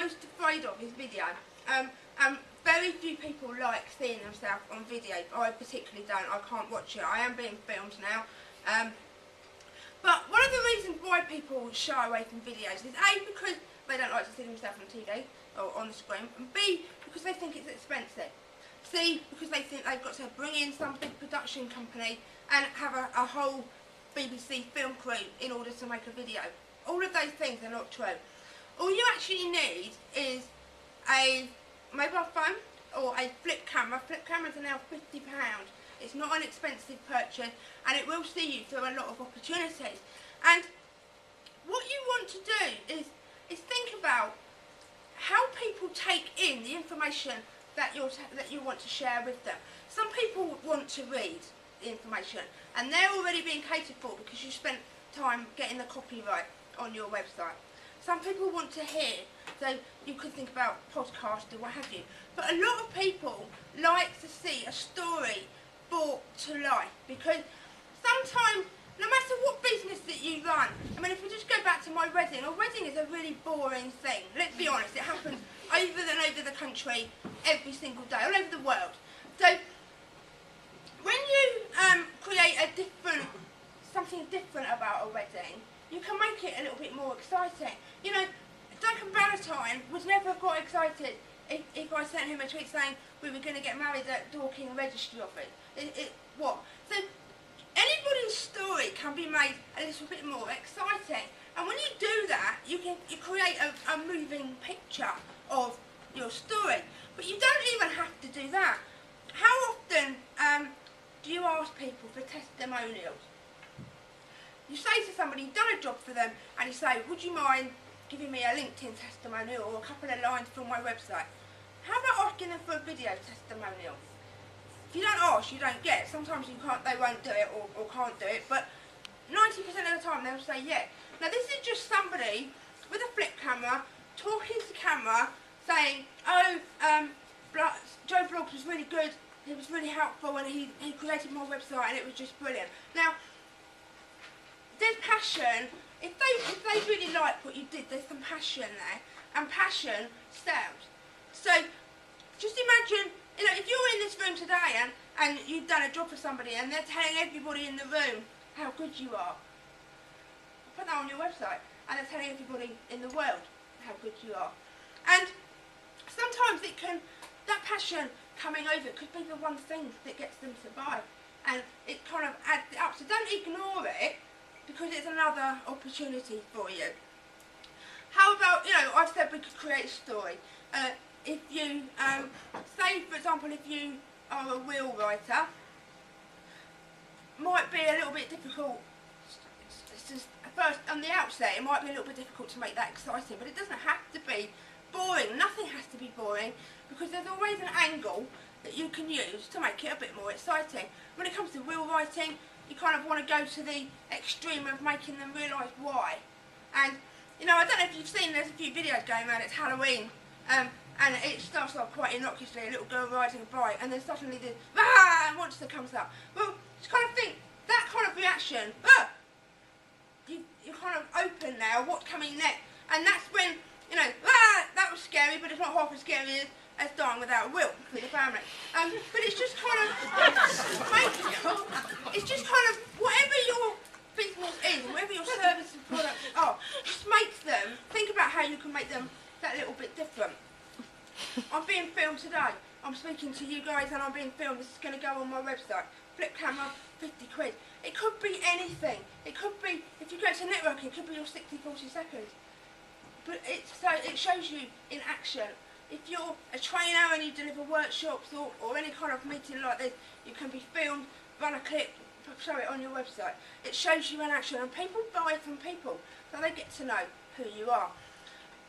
most afraid of is video. Very few people like seeing themselves on video. I particularly don't. I can't watch it. I am being filmed now. But one of the reasons why people shy away from videos is A, because they don't like to see themselves on TV or on the screen, and B, because they think it's expensive. C, because they think they've got to bring in some big production company and have a whole BBC film crew in order to make a video. All of those things are not true. All you actually need is a mobile phone or a flip camera. Flip cameras are now £50. It's not an expensive purchase, and it will see you through a lot of opportunities. And what you want to do is think about how people take in the information that you want to share with them. Some people want to read the information, and they're already being catered for because you spent time getting the copyright on your website. Some people want to hear, so you could think about podcasts or what have you. But a lot of people like to see a story brought to life, because sometimes, no matter what business that you run, I mean, if we just go back to my wedding, a wedding is a really boring thing. Let's be honest, it happens over and over the country every single day, all over the world. So when you create something different about a wedding, you can make it a little bit more exciting. You know, Duncan Valentine was never got excited if I sent him a tweet saying we were going to get married at Dorking Registry Office. What? So anybody's story can be made a little bit more exciting, and when you do that, you create a moving picture of your story. But you don't even have to do that. How often do you ask people for testimonials? You say to somebody, you've done a job for them, and you say, would you mind giving me a LinkedIn testimonial or a couple of lines from my website? How about asking them for a video testimonial? If you don't ask, you don't get. Sometimes they won't do it or can't do it, but 90% of the time they'll say yeah. Now this is just somebody with a flip camera, talking to camera, saying, oh, Joe Blogs was really good, he was really helpful, and he created my website and it was just brilliant. Now, there's passion. If they really like what you did, there's some passion there, and passion sells. So just imagine, you know, if you're in this room today and you've done a job for somebody and they're telling everybody in the room how good you are, put that on your website, and they're telling everybody in the world how good you are. And sometimes that passion coming over could be the one thing that gets them to buy, and it kind of adds it up. So don't ignore it, because it's another opportunity for you. How about, you know, I've said we could create a story. If you, say for example, if you are a will writer, might be a little bit difficult, first on the outset, it might be a little bit difficult to make that exciting, but it doesn't have to be boring. Nothing has to be boring, because there's always an angle that you can use to make it a bit more exciting. When it comes to will writing, you kind of want to go to the extreme of making them realise why. And, you know, I don't know if you've seen, there's a few videos going around, it's Halloween, and it starts off quite innocuously, a little girl riding a bike, and then suddenly the monster comes up. Well, just kind of think, that kind of reaction, you're kind of open now, what's coming next? And that's when, you know, that was scary, but it's not half as scary as dying without a will for the family. But it's just kind of, whatever your business is, whatever your service and products are, just make them, think about how you can make them that little bit different. I'm being filmed today. I'm speaking to you guys and I'm being filmed. This is going to go on my website. Flip camera, 50 quid. It could be anything. It could be, if you go to networking, it could be your 60-40 seconds. But it shows you in action. If you're a trainer and you deliver workshops or any kind of meeting like this, you can be filmed, run a clip, show it on your website. It shows you in action, and people buy from people, so they get to know who you are.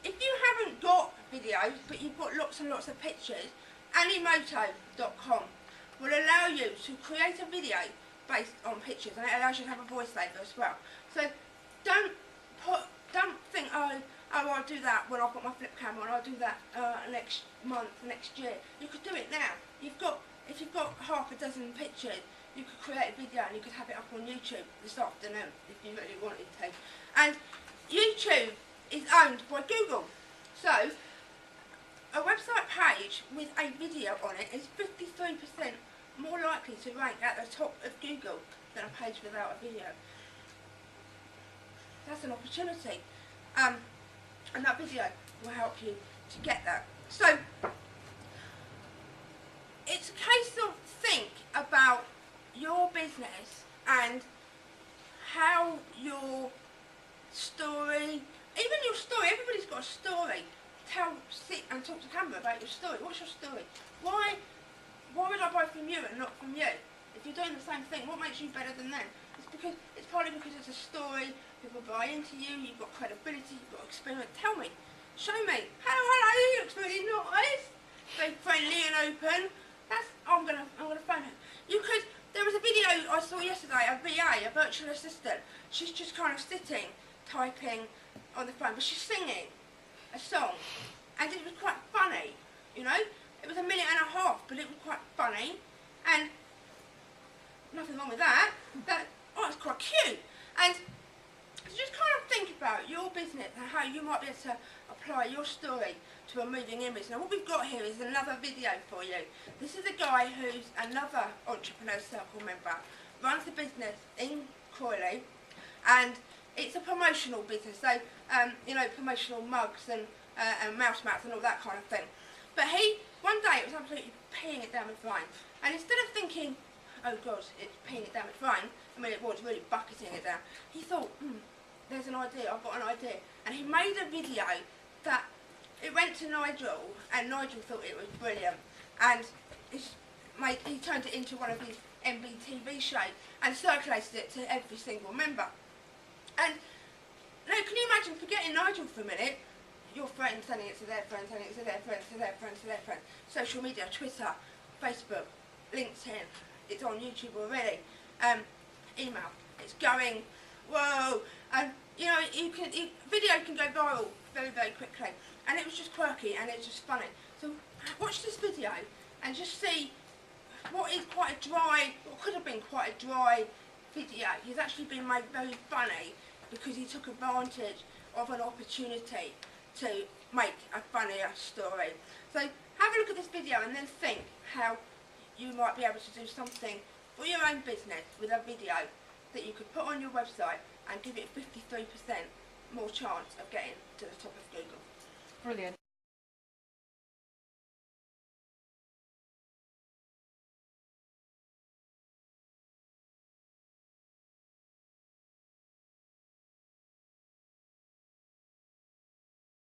If you haven't got videos, but you've got lots and lots of pictures, Animoto.com will allow you to create a video based on pictures, and it allows you to have a voiceover as well. So don't think, oh, I'll do that when I've got my flip camera, and I'll do that next month, next year. You could do it now. If you've got half a dozen pictures, you could create a video and you could have it up on YouTube this afternoon if you really wanted to. And YouTube is owned by Google. So page with a video on it is 53% more likely to rank at the top of Google than a page without a video. That's an opportunity, and that video will help you to get that. So it's a case of think about your business and how your story, even your story, everybody's got a story. Sit and talk to camera about your story. What's your story? Why would I buy from you and not from you? If you're doing the same thing, what makes you better than them? It's partly because it's a story, people buy into you, you've got credibility, you've got experience. Tell me, show me. Hello, he looks really nice. Very friendly and open. I'm gonna phone her. There was a video I saw yesterday, a VA, a virtual assistant. She's just kind of sitting, typing on the phone, but she's singing a song, and it was quite funny, you know. It was 1.5 minutes, but it was quite funny, and nothing wrong with that. But it's quite cute. And so just kind of think about your business and how you might be able to apply your story to a moving image. Now, what we've got here is another video for you. This is a guy who's another Entrepreneur Circle member, runs a business in Croydon, and it's a promotional business, so you know, promotional mugs and mouse mats and all that kind of thing. But one day it was absolutely peeing it down with rain, and instead of thinking, oh God, it's peeing it down with rain, I mean it was really bucketing it down, he thought, there's an idea, I've got an idea. And he made a video that, it went to Nigel, and Nigel thought it was brilliant, and he turned it into one of his MBTV shows and circulated it to every single member. And now, can you imagine forgetting Nigel for a minute? Your friends sending it to their friends, sending it to their friends, to their friends, to their friends. Social media, Twitter, Facebook, LinkedIn. It's on YouTube already. Email. It's going. Whoa! And you know, video can go viral very, very quickly. And it was just quirky and it's just funny. So watch this video and just see what is quite a dry, what could have been quite a dry video. He's actually been made very funny because he took advantage of an opportunity to make a funnier story. So have a look at this video and then think how you might be able to do something for your own business with a video that you could put on your website and give it 53% more chance of getting to the top of Google. Brilliant.